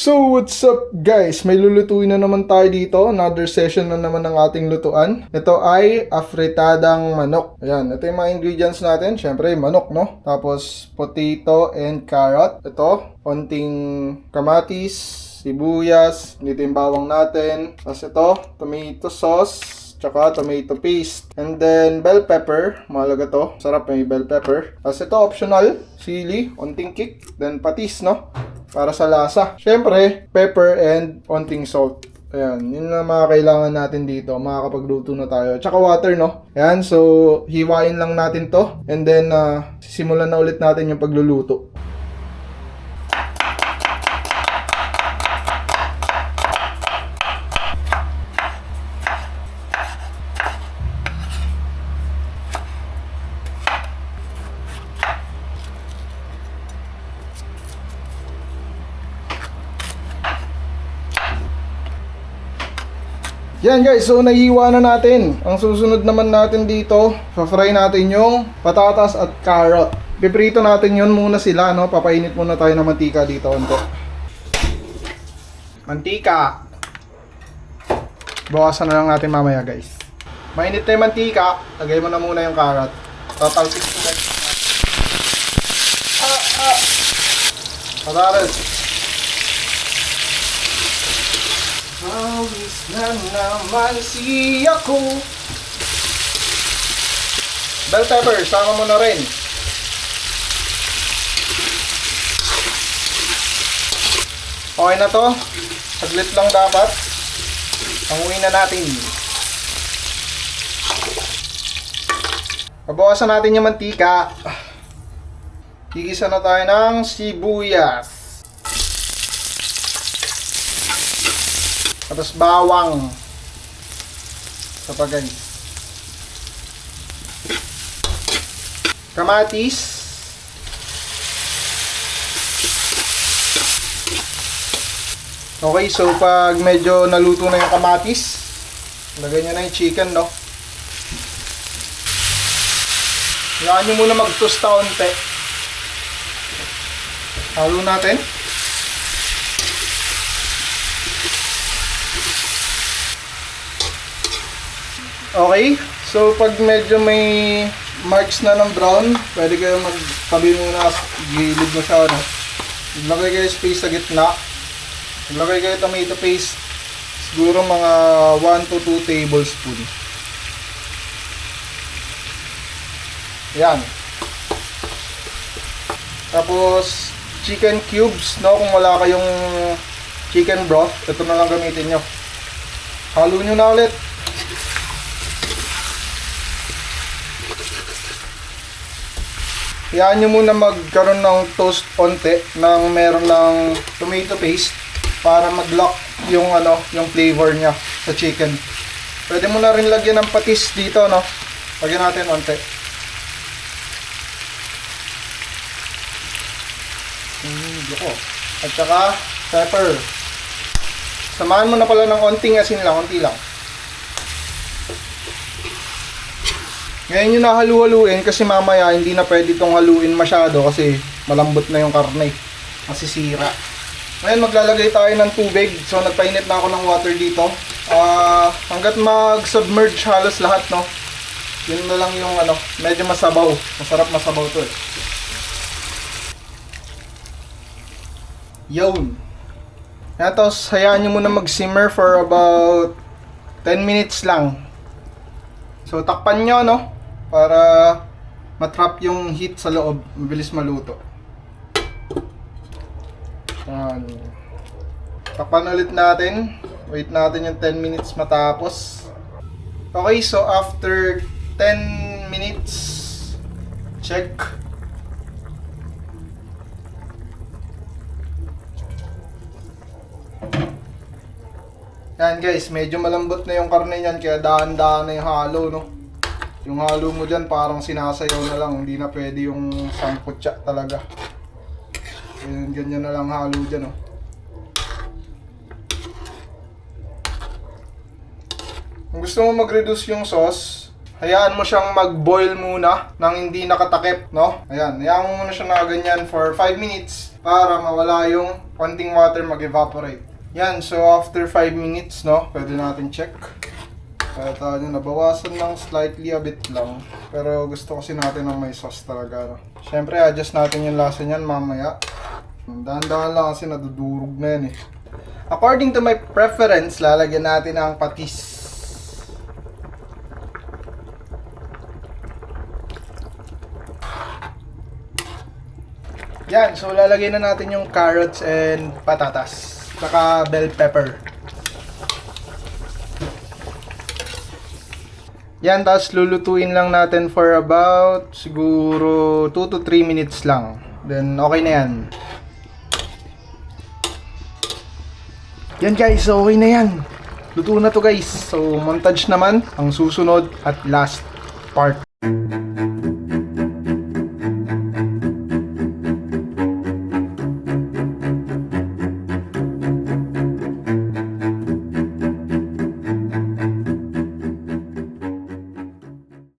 So what's up guys? May lulutuin na naman tayo dito. Another session na naman ng ating lutuan. Ito ay afritadang manok. Ayan, ito yung mga ingredients natin. Siyempre manok, no? Tapos potato and carrot. Ito, konting kamatis, sibuyas, dito yung bawang natin. Tapos ito, tomato sauce, tsaka tomato paste. And then bell pepper, mahalaga to. Sarap may bell pepper. Tapos ito optional, sili, onting kick, then patis, no? Para sa lasa. Siyempre, pepper and onting salt. Ayan, yun na mga kailangan natin dito. Makakapagluto na tayo. Tsaka water, no? Ayan, so hiwain lang natin to. And then, sisimulan na ulit natin yung pagluluto. Yan guys, so nahiwa na natin. Ang susunod naman natin dito, fry natin yung patatas at carrot. Piprito natin yun muna sila, no? Papainit muna tayo ng mantika dito. Mantika. Bawasan na lang natin mamaya guys. Mainit na yung mantika, lagay mo na muna yung carrot. Tatalpik ko guys. Patatas. Awis na naman si ako. Bell pepper, sama mo na rin. Okay na to. Saglit lang dapat. Panguin na natin. Pabawasan natin yung mantika. Gigisa na tayo ng sibuyas. Tapos bawang. Ito pa guys. Kamatis. Okay, so pag medyo naluto na yung kamatis, lagay nyo na yung chicken, no? Hayaan nyo muna mag-toast onte. Halo natin. Okay, so pag medyo may marks na ng brown, pwede kayo magtabi muna gilid mo siya, no? Maglagay kayo space sa gitna. Maglagay kayo tomato paste, siguro mga 1 to 2 tablespoon. Yan. Tapos chicken cubes, no? Kung wala kayong chicken broth, ito na lang gamitin nyo. Halo nyo na ulit. Hayaan nyo muna magkaroon ng toast onte nang meron ng tomato paste para mag-lock yung yung flavor niya sa chicken. Pwede mo na rin lagyan ng patis dito, no? Lagyan natin onte. At saka pepper. Samahan mo na pala ng onting asin lang, onti lang. Ngayon yung nahalu-haluin kasi mamaya hindi na pwede itong haluin masyado kasi malambot na yung karne. Masisira. Ngayon maglalagay tayo ng tubig. So nagpainit na ako ng water dito. Hanggat mag-submerge halos lahat, no? Yun na lang yung medyo masabaw. Masarap masabaw to eh. Yun. Yan, tapos hayaan nyo muna mag-simmer for about 10 minutes lang. So takpan nyo, no? Para matrap yung heat sa loob, mabilis maluto. Yan. Takpan ulit natin. Wait natin yung 10 minutes matapos. Okay, so after 10 minutes, check. Yan guys, medyo malambot na yung karne niyan kaya dahan-dahan na yung halo, no? Yung halo mo dyan parang sinasayaw na lang, hindi na pwede yung sangkutsa talaga. Ganyan na lang halo dyan, no? Kung gusto mo mag-reduce yung sauce, hayaan mo siyang mag-boil muna nang hindi nakatakip, no? Ayan, hayaan mo muna siya na ganyan for 5 minutes. para mawala yung konting water mag-evaporate. Yan, so after 5 minutes, no, pwede natin check. Kaya tayo nabawasan ng slightly a bit lang. Pero gusto kasi natin ng may sauce talaga, no. Siyempre, adjust natin yung lasa niyan mamaya. Dahan-dahan lang kasi nadudurog na yan eh. According to my preference, lalagyan natin ang patis. Yan, so lalagay na natin yung carrots and patatas. Saka bell pepper. Yan, tapos lulutuin lang natin for about siguro 2 to 3 minutes lang. Then okay na yan. Yan guys, so okay na yan. Luto na to guys. So montage naman ang susunod at last part.